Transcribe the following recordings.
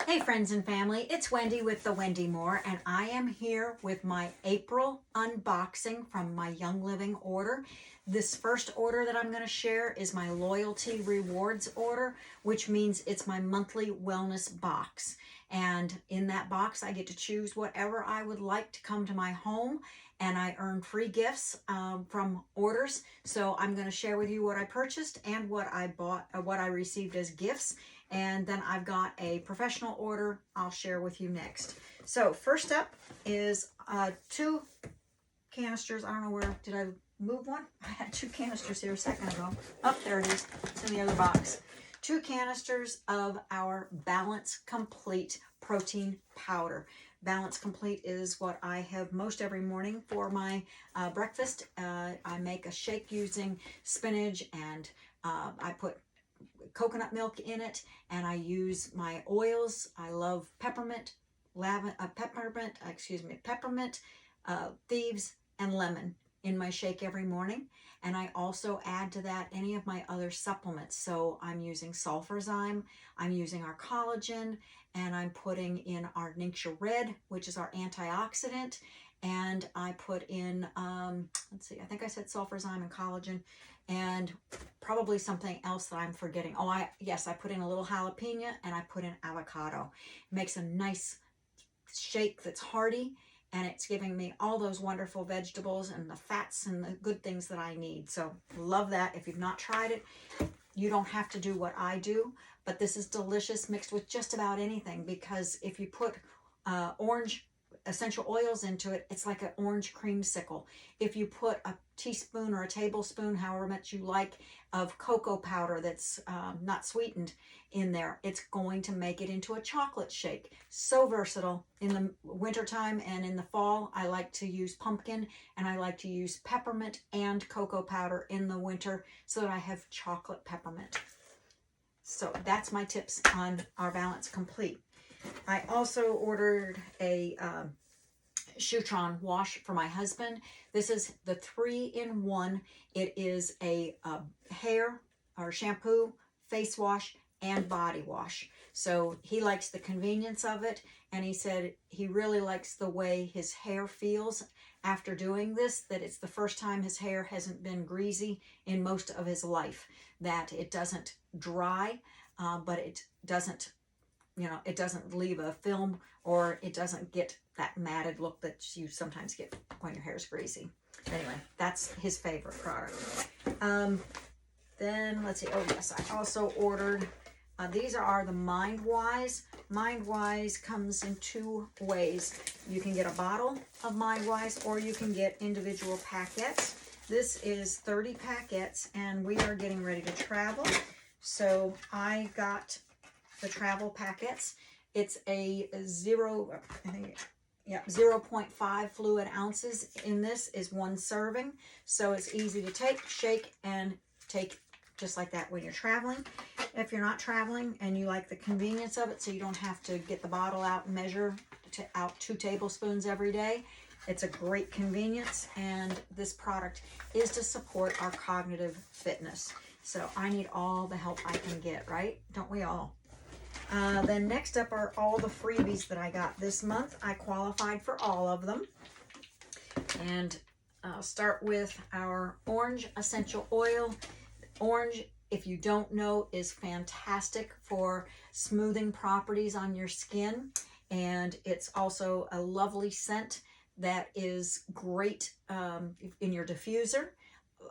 Hey friends and family, it's Wendy with The Wendy More, and I am here with my April unboxing from my Young Living order. This first order that I'm going to share is my loyalty rewards order, which means it's my monthly wellness box. And in that box, I get to choose whatever I would like to come to my home, and I earn free gifts from orders. So I'm going to share with you what I purchased and what I bought, what I received as gifts. And then I've got a professional order I'll share with you next. So first up is two canisters. I don't know where, did I move one? I had two canisters here a second ago. Oh, there it is. It's in the other box. Two canisters of our Balance Complete protein powder. Balance Complete is what I have most every morning for my breakfast. I make a shake using spinach and I put coconut milk in it, and I use my oils. I love peppermint, peppermint, thieves, and lemon in my shake every morning. And I also add to that any of my other supplements. So I'm using sulfurzyme, I'm using our collagen, and I'm putting in our Ningxia Red, which is our antioxidant. And I put in, let's see, I think I said sulfurzyme and collagen, and probably something else that I'm forgetting. Oh, yes, I put in a little jalapeno and I put in avocado. It makes a nice shake that's hearty, and it's giving me all those wonderful vegetables and the fats and the good things that I need. So love that. If you've not tried it, you don't have to do what I do, but this is delicious mixed with just about anything, because if you put orange essential oils into it, it's like an orange creamsicle. If you put a teaspoon or a tablespoon, however much you like, of cocoa powder that's not sweetened in there, it's going to make it into a chocolate shake. So versatile. In the wintertime and in the fall, I like to use pumpkin, and I like to use peppermint and cocoa powder in the winter so that I have chocolate peppermint. So that's my tips on our Balance Complete. I also ordered a Shutron wash for my husband. This is the 3-in-1. It is a hair or shampoo, face wash, and body wash. So he likes the convenience of it, and he said he really likes the way his hair feels after doing this, that it's the first time his hair hasn't been greasy in most of his life, that it doesn't dry, but it doesn't, it doesn't leave a film, or it doesn't get that matted look that you sometimes get when your hair's greasy. Anyway, that's his favorite product. Then let's see. Oh yes, I also ordered, these are the MindWise. MindWise comes in two ways. You can get a bottle of MindWise, or you can get individual packets. This is 30 packets, and we are getting ready to travel. So I got the travel packets. It's a 0.5 fluid ounces in this is one serving. So it's easy to take, shake, and take just like that when you're traveling. If you're not traveling and you like the convenience of it, so you don't have to get the bottle out and measure out 2 tablespoons every day, it's a great convenience. And this product is to support our cognitive fitness. So I need all the help I can get, right? Don't we all? Then next up are all the freebies that I got this month. I qualified for all of them. And I'll start with our orange essential oil. Orange, if you don't know, is fantastic for smoothing properties on your skin. And it's also a lovely scent that is great in your diffuser.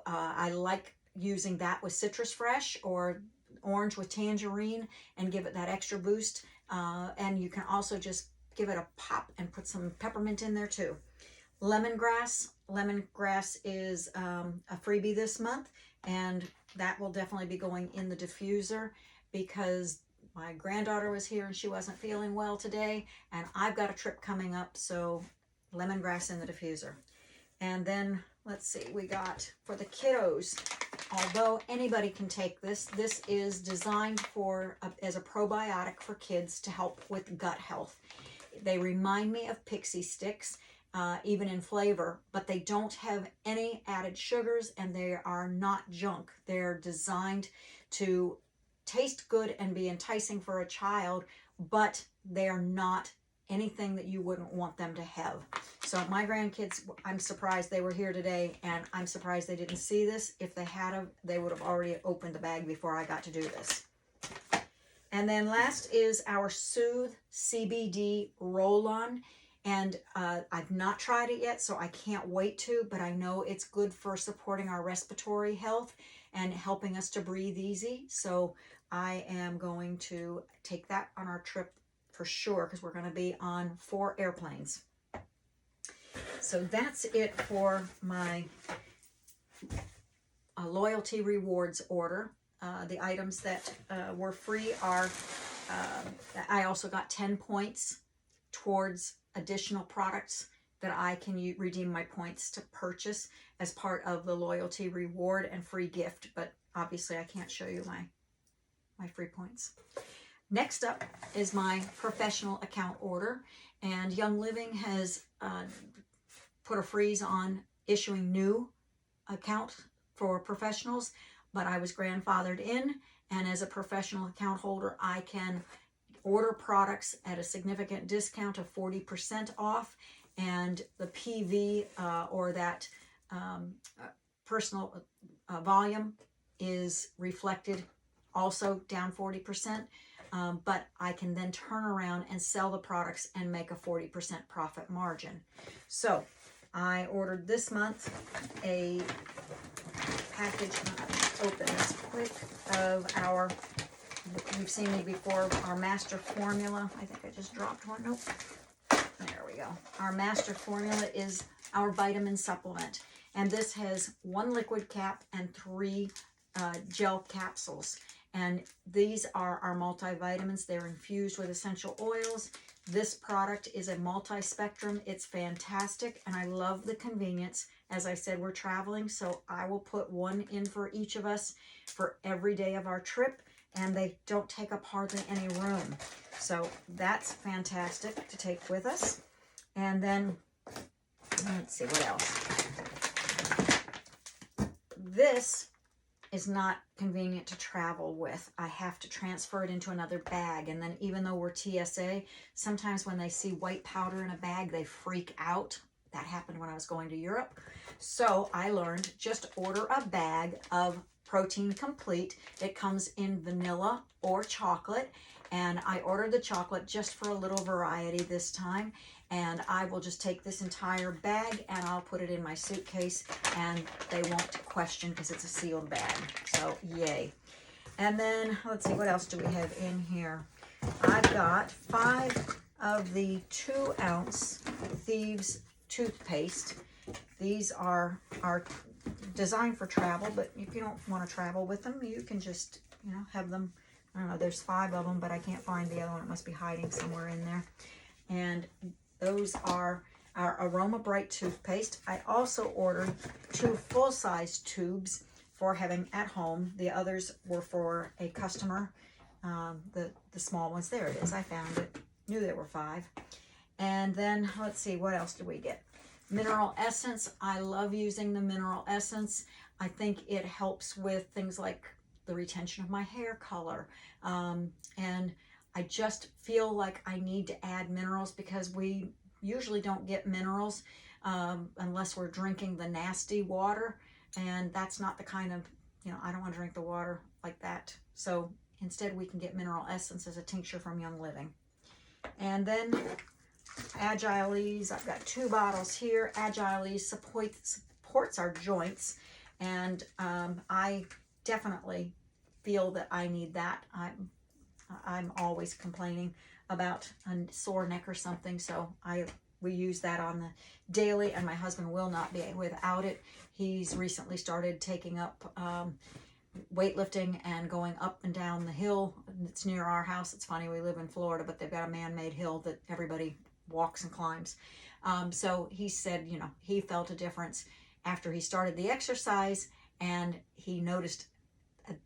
I like using that with Citrus Fresh or orange with tangerine and give it that extra boost. And you can also just give it a pop and put some peppermint in there too. Lemongrass. Lemongrass is a freebie this month, and that will definitely be going in the diffuser, because my granddaughter was here and she wasn't feeling well today, and I've got a trip coming up, so lemongrass in the diffuser. And then let's see, we got for the kiddos, although anybody can take this, this is designed for as a probiotic for kids to help with gut health. They remind me of pixie sticks, even in flavor, but they don't have any added sugars, and they are not junk. They're designed to taste good and be enticing for a child, but they are not anything that you wouldn't want them to have. So my grandkids, I'm surprised they were here today, and I'm surprised they didn't see this. If they had, they would have already opened the bag before I got to do this. And then last is our Soothe CBD roll-on. And I've not tried it yet, so I can't wait to, but I know it's good for supporting our respiratory health and helping us to breathe easy. So I am going to take that on our trip for sure, because we're going to be on 4 airplanes. So that's it for my loyalty rewards order. The items that were free are, I also got 10 points towards additional products that I can redeem my points to purchase as part of the loyalty reward and free gift, but obviously I can't show you my free points. Next up is my professional account order, and Young Living has put a freeze on issuing new account for professionals, but I was grandfathered in, and as a professional account holder, I can order products at a significant discount of 40% off, and the PV or that personal volume is reflected also down 40%, but I can then turn around and sell the products and make a 40% profit margin. So I ordered this month a package, open this quick, of our, you've seen me before, our master formula. I think I just dropped one. Nope. There we go. Our master formula is our vitamin supplement. And this has 1 liquid cap and 3 gel capsules. And these are our multivitamins. They're infused with essential oils. This product is a multi-spectrum. It's fantastic, and I love the convenience. As I said, we're traveling, so I will put 1 in for each of us for every day of our trip, and they don't take up hardly any room. So that's fantastic to take with us. And then, let's see what else. This is not convenient to travel with. I have to transfer it into another bag. And then even though we're TSA, sometimes when they see white powder in a bag, they freak out. That happened when I was going to Europe. So I learned, just order a bag of Protein Complete. It comes in vanilla or chocolate. And I ordered the chocolate just for a little variety this time. And I will just take this entire bag and I'll put it in my suitcase, and they won't question because it's a sealed bag. So yay. And then let's see, what else do we have in here? I've got 5 of the 2-ounce Thieves toothpaste. These are designed for travel, but if you don't want to travel with them, you can just, have them. I don't know, there's 5 of them, but I can't find the other one. It must be hiding somewhere in there. And those are our Aroma Bright toothpaste. I also ordered 2 full-size tubes for having at home. The others were for a customer. The small ones, there it is. I found it. Knew there were 5. And then let's see, what else do we get? Mineral essence. I love using the mineral essence. I think it helps with things like the retention of my hair color. And I just feel like I need to add minerals, because we usually don't get minerals unless we're drinking the nasty water. And that's not the kind of, I don't want to drink the water like that. So instead we can get mineral essence as a tincture from Young Living. And then Agile Ease. I've got 2 bottles here. Agile Ease supports our joints. And I definitely feel that I need that. I'm always complaining about a sore neck or something, so we use that on the daily, and my husband will not be without it. He's recently started taking up weightlifting and going up and down the hill. It's near our house. It's funny, we live in Florida, but they've got a man-made hill that everybody walks and climbs. So he said, he felt a difference after he started the exercise, and he noticed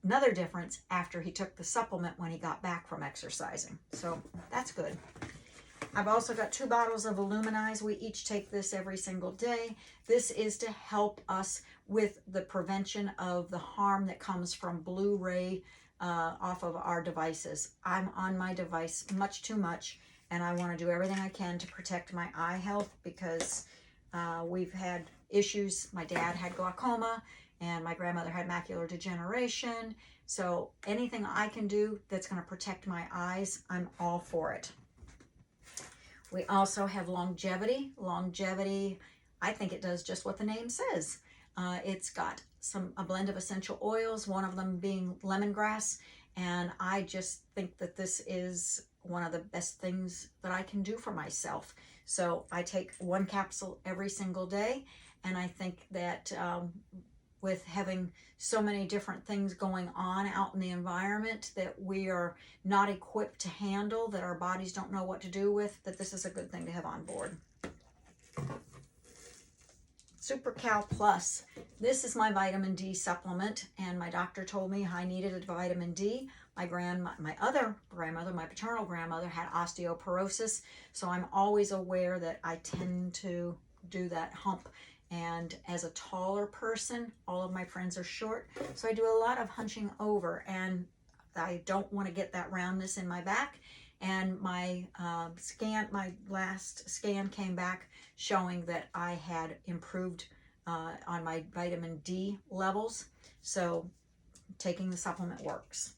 another difference after he took the supplement when he got back from exercising. So that's good. I've also got 2 bottles of Illuminize. We each take this every single day. This is to help us with the prevention of the harm that comes from blue ray off of our devices. I'm on my device much too much, and I want to do everything I can to protect my eye health because we've had issues. My dad had glaucoma, and my grandmother had macular degeneration. So anything I can do that's going to protect my eyes, I'm all for it. We also have longevity. Longevity, I think it does just what the name says. It's got a blend of essential oils, one of them being lemongrass, and I just think that this is one of the best things that I can do for myself. So I take one capsule every single day, and I think that with having so many different things going on out in the environment that we are not equipped to handle, that our bodies don't know what to do with, that this is a good thing to have on board. Super Cal Plus. This is my vitamin D supplement, and my doctor told me I needed a vitamin D. My other grandmother, my paternal grandmother, had osteoporosis, so I'm always aware that I tend to do that hump. And as a taller person, all of my friends are short, so I do a lot of hunching over, and I don't want to get that roundness in my back. And my last scan came back showing that I had improved on my vitamin D levels. So taking the supplement works.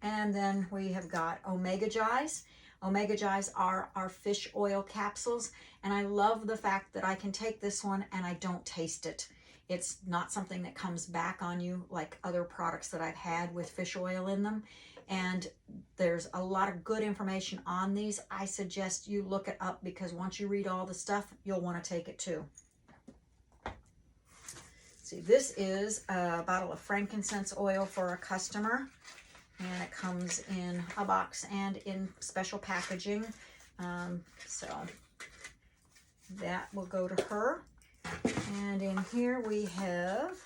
And then we have got Omega Jais. Omega Jais are our fish oil capsules, and I love the fact that I can take this one and I don't taste it. It's not something that comes back on you like other products that I've had with fish oil in them. And there's a lot of good information on these. I suggest you look it up because once you read all the stuff, you'll want to take it too. See, this is a bottle of frankincense oil for a customer, and it comes in a box and in special packaging. So that will go to her. And in here we have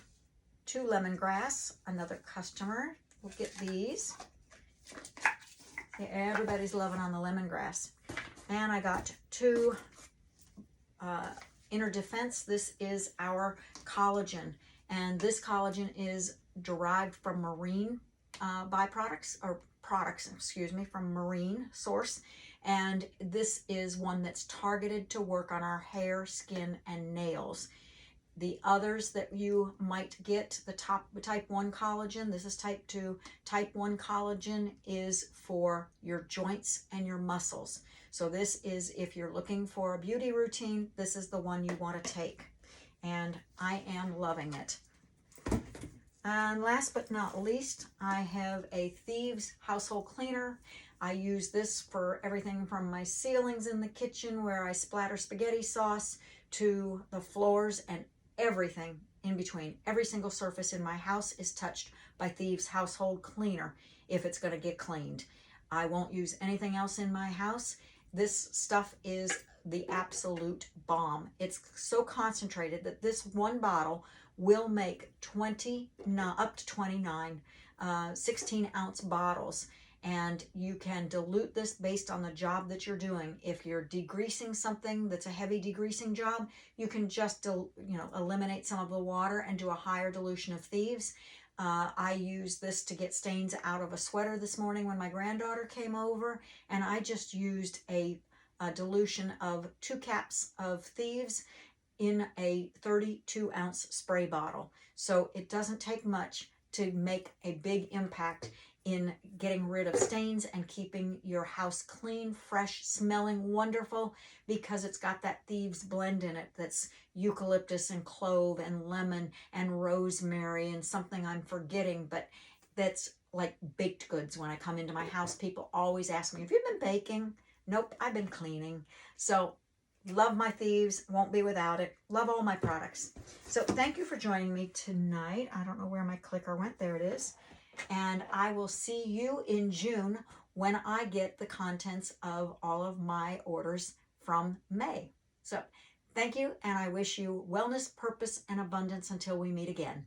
2 lemongrass, another customer will get these. Yeah, everybody's loving on the lemongrass. And I got 2 Inner Defense. This is our collagen, and this collagen is derived from marine byproducts, or products, excuse me, from marine source. And this is one that's targeted to work on our hair, skin, and nails. The others that you might get, the type 1 collagen, this is type 2. Type 1 collagen is for your joints and your muscles. So this is, if you're looking for a beauty routine, this is the one you want to take. And I am loving it. And last but not least, I have a Thieves household cleaner. I use this for everything from my ceilings in the kitchen where I splatter spaghetti sauce to the floors and everything in between. Every single surface in my house is touched by Thieves household cleaner if it's going to get cleaned. I won't use anything else in my house. This stuff is the absolute bomb. It's so concentrated that this one bottle will make up to 29 16-ounce bottles, and you can dilute this based on the job that you're doing. If you're degreasing something that's a heavy degreasing job, you can just eliminate some of the water and do a higher dilution of Thieves. I used this to get stains out of a sweater this morning when my granddaughter came over, and I just used a dilution of 2 caps of Thieves in a 32-ounce spray bottle. So it doesn't take much to make a big impact in getting rid of stains and keeping your house clean, fresh, smelling wonderful, because it's got that Thieves blend in it that's eucalyptus and clove and lemon and rosemary and something I'm forgetting, but that's like baked goods. When I come into my house, people always ask me, have you been baking? Nope, I've been cleaning. So love my Thieves, won't be without it. Love all my products. So thank you for joining me tonight. I don't know where my clicker went. There it is. And I will see you in June when I get the contents of all of my orders from May. So thank you, and I wish you wellness, purpose, and abundance until we meet again.